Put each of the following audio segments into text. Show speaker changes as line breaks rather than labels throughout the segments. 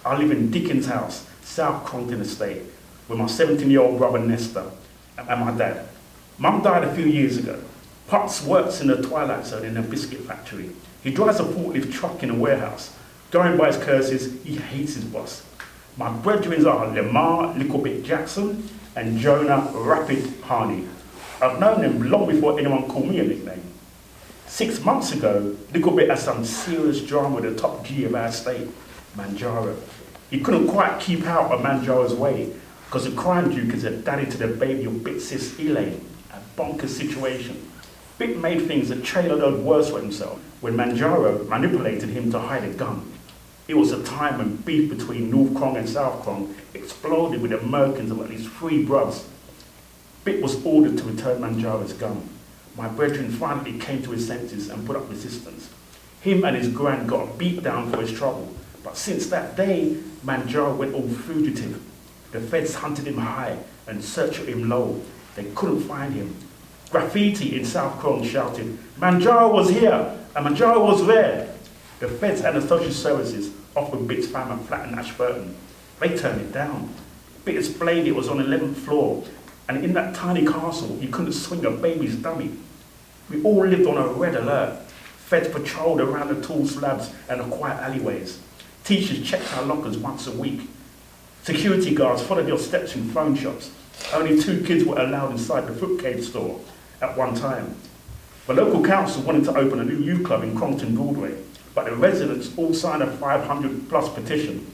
I live in Dickens House, South Crongton Estate, with my 17-year-old brother Nestor and my dad. Mum died a few years ago. Pops works in the twilight zone in a biscuit factory. He drives a forklift truck in a warehouse. Going by his curses, he hates his boss. My brethren are Lamar Littlebit Jackson and Jonah Rapid Harney. I've known them long before anyone called me a nickname. 6 months ago, Littlebit had some serious drama with the top G of our state, Manjaro. He couldn't quite keep out of Manjaro's way because the crime duke is a daddy to the baby of Bit's sis Elaine, a bonkers situation. Bit made things a trailer load worse for himself when Manjaro manipulated him to hide a gun. It was a time when beef between North Crong and South Crong exploded with the murkings of at least 3 bruvs. Bit was ordered to return Manjaro's gun. My brethren finally came to his senses and put up resistance. Him and his grand got beat down for his trouble, but since that day, Manjaro went all fugitive. The feds hunted him high and searched for him low. They couldn't find him. Graffiti in South Crong shouted, "Manjaro was here and Manjaro was there." The feds and the social services offered Bit's fam a flat in Ashburton. They turned it down. Bit explained it was on the 11th floor, and in that tiny castle, you couldn't swing a baby's dummy. We all lived on a red alert. Feds patrolled around the tall slabs and the quiet alleyways. Teachers checked our lockers once a week. Security guards followed your steps in phone shops. Only 2 kids were allowed inside the Foot Cave store at one time. The local council wanted to open a new youth club in Crongton Broadway, but the residents all signed a 500+ petition.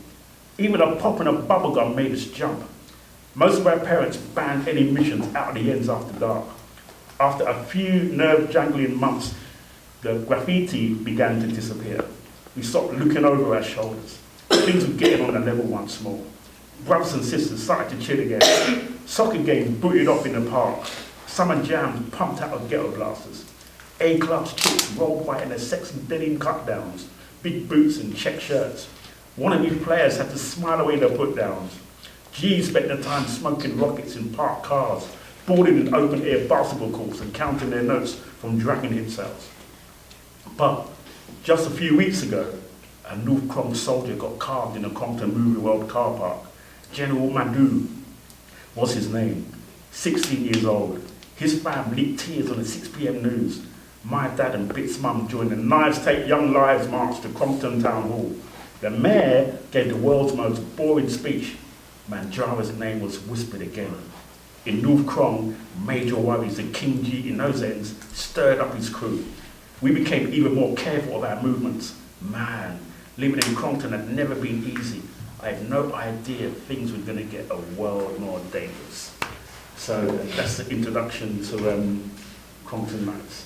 Even a pop and a bubblegum made us jump. Most of our parents banned any missions out of the ends after dark. After a few nerve-jangling months, the graffiti began to disappear. We stopped looking over our shoulders. Things were getting on a level once more. Brothers and sisters started to chill again. Soccer games booted off in the park. Summer jams pumped out of ghetto blasters. A-class chicks rolled by in their sexy denim cut-downs, big boots and check shirts. Wannabe players had to smile away their put-downs. G's spent their time smoking rockets in parked cars, boarding in open-air basketball courts and counting their notes from dragging hit sales. But just a few weeks ago, a North Crong soldier got carved in a Crongton Movie World car park. General Madhu was his name, 16 years old. His fam leaked tears on the 6 p.m. news. My dad and Bit's mum joined the Knives Take Young Lives march to Crongton Town Hall. The mayor gave the world's most boring speech. Manjaro's name was whispered again. In North Crong, Major worries the King G in those ends stirred up his crew. We became even more careful of our movements. Man, living in Crongton had never been easy. I had no idea things were going to get a world more dangerous. So that's the introduction to Crongton Knights.